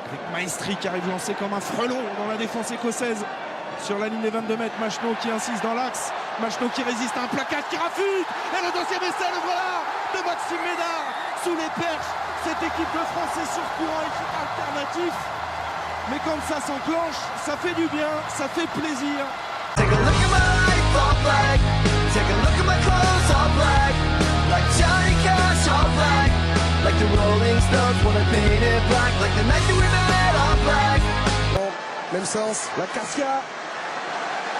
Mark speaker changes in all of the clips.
Speaker 1: Avec Maestri qui arrive lancé comme un frelon dans la défense écossaise. Sur la ligne des 22 mètres, Machenaud qui insiste dans l'axe. Machenaud qui résiste à un placage qui rafute. Et le deuxième essai, le voilà, de Maxime Médard sous les perches. Cette équipe de France est sur courant, équipe alternatif. Mais quand ça s'enclenche, ça fait du bien, ça fait plaisir.
Speaker 2: Take a look at my life, all black. Take a look at my clothes, all black. Like Johnny Cash, all black. Like the Rolling Stones, wanna paint it black. Like the night that we met, all black.
Speaker 3: Bon, même sens, la Cassia.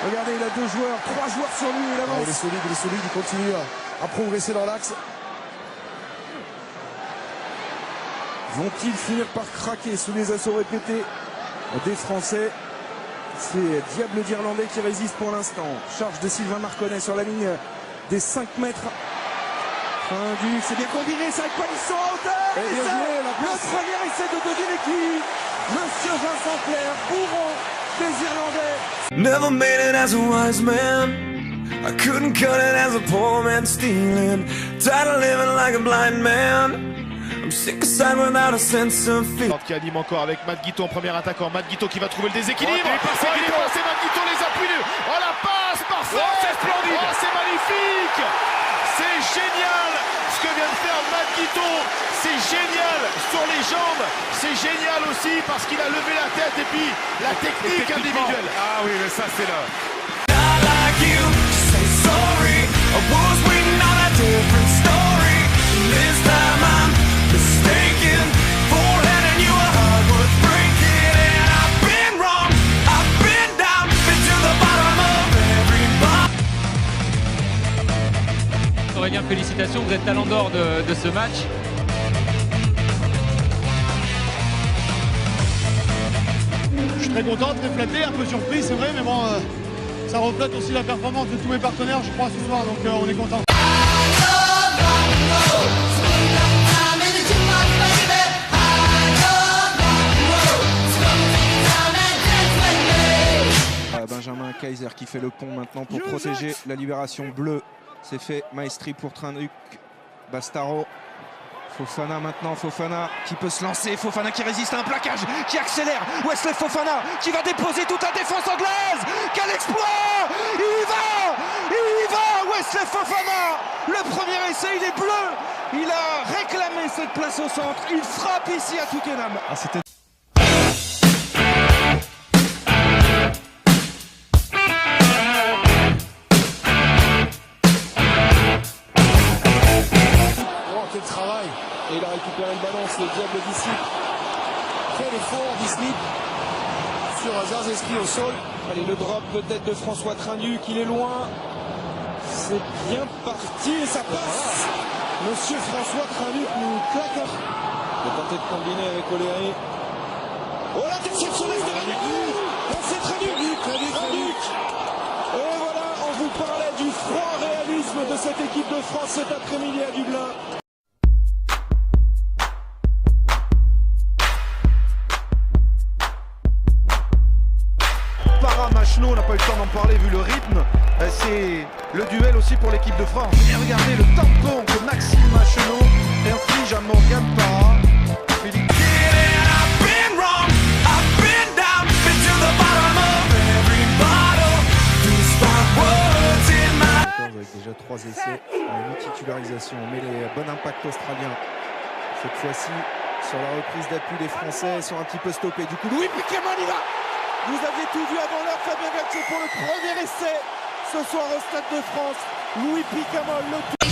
Speaker 3: Regardez, il a 2 joueurs, 3 joueurs sur lui, il avance. Il est solide, il continue à progresser dans l'axe. Vont-ils finir par craquer sous les assauts répétés des Français? C'est Diable d'Irlandais qui résiste pour l'instant. Charge de Sylvain Marconnet sur la ligne des 5 mètres. Trinduc, c'est bien combiné, ça avec Palisson en hauteur. Et bien joué, le premier essai de deviner qui. Monsieur Vincent Clerc, bourreau des Irlandais.
Speaker 4: Never made it as a wise man. I couldn't cut it as a poor man stealing. Tired of living like a blind man. I'm sick aside without a sense of fear.
Speaker 5: Qui anime encore avec Matt Guito en premier attaquant. Matt Guito qui va trouver le déséquilibre. Il est passé Matt Guito, les appuis. Oh la passe parfaite.
Speaker 6: C'est splendide.
Speaker 5: Oh, c'est magnifique. C'est génial ce que vient de faire Matt Guito. C'est génial sur les jambes. C'est génial aussi parce qu'il a levé la tête et puis la technique individuelle.
Speaker 6: Ah oui, mais ça c'est là.
Speaker 4: Not like you, say sorry. I was waiting on a different story. This time I'm mistaken. Forehanding you a heart worth breaking. And I've been wrong. I've been down. Been to the bottom of every bar.
Speaker 7: Aurélien, félicitations, vous êtes talent d'or de ce match.
Speaker 8: Je suis très content, très flatté, un peu surpris, c'est vrai, mais bon, ça reflète aussi la performance de tous mes partenaires, je crois, ce soir, donc on est content.
Speaker 1: Benjamin Kaiser qui fait le pont maintenant pour protéger la libération bleue. C'est fait, Maestri pour Trinduc, Bastaro. Fofana maintenant, Fofana qui peut se lancer, Fofana qui résiste à un plaquage, qui accélère, Wesley Fofana qui va déposer toute la défense anglaise. Quel exploit! Il y va, Wesley Fofana. Le premier essai, il est bleu, il a réclamé cette place au centre, il frappe ici à Twickenham. C'était
Speaker 3: quel travail. Et il a récupéré le ballon, c'est le Diable d'ici. Quel effort d'Isnip sur Zarzeski au sol. Allez, le drop peut-être de François Trinduc, il est loin. C'est bien parti et ça passe. Monsieur François Trinduc nous claque. Il a tenté de combiner avec Oléry. Oh, l'interception d'Esteban. C'est Trinduc. Et voilà, on vous parlait du froid réalisme de cette équipe de France cet après-midi à Dublin.
Speaker 5: Machenaud, on n'a pas eu le temps d'en parler vu le rythme. C'est le duel aussi pour l'équipe de France. Et regardez le tampon que Maxime Machenaud inflige à Morgan Parra.
Speaker 1: Avec déjà 3 essais, une titularisation, mais les bons impacts australiens. Cette fois-ci, sur la reprise d'appui des Français, sont un petit peu stoppés. Du coup, Louis Piqueman, il va. Vous aviez tout vu avant l'heure, Fabien Galtier pour le premier essai ce soir au Stade de France. Louis Picamol, le tout.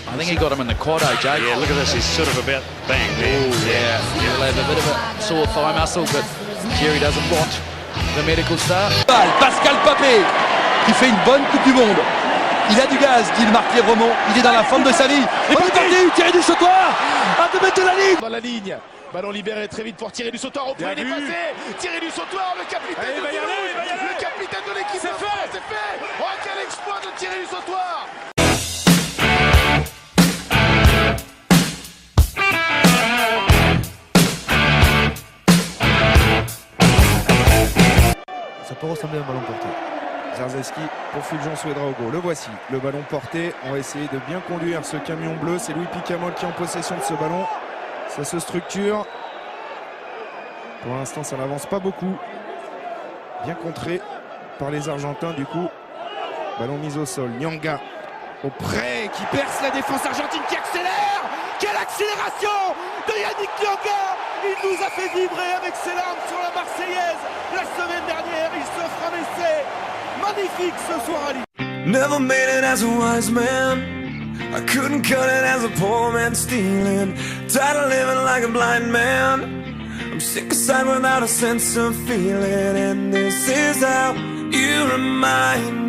Speaker 6: I think he got him in the quad, Jake.
Speaker 9: Yeah, look at this. He's sort of about bang there.
Speaker 6: Oh, yeah. He'll have a bit of a sore thigh muscle, but Jerry doesn't want the medical staff.
Speaker 10: Pascal Papé qui fait une bonne Coupe du Monde. Il a du gaz, dit le Marc Romont. Il est dans la forme de sa vie. Et puis parti, Thierry du Sautoir à 2 mètres de la ligne.
Speaker 5: Dans la ligne. Ballon libéré très vite pour Thierry du Sautoir. Au point, il est passé. Thierry du Sautoir, le capitaine de Toulouse. Le capitaine de l'équipe de France. C'est fait. Oh, quel exploit de Thierry du Sautoir.
Speaker 11: Ça peut ressembler à un ballon porté.
Speaker 1: Zarzeski pour Fulgence Ouedraogo. Le voici, le ballon porté. On va essayer de bien conduire ce camion bleu. C'est Louis Picamol qui est en possession de ce ballon. Ça se structure. Pour l'instant, ça n'avance pas beaucoup. Bien contré par les Argentins du coup. Ballon mis au sol. Nyanga au près qui perce la défense argentine qui accélère. Quelle accélération de Yannick Nyanga! Il nous a fait vibrer avec ses larmes sur la Marseillaise. La semaine dernière, il s'offre un essai magnifique ce soir à Lille.
Speaker 4: Never made it as a wise man. I couldn't cut it as a poor man stealing. Tired of living like a blind man. I'm sick aside without a sense of feeling. And this is how you remind me.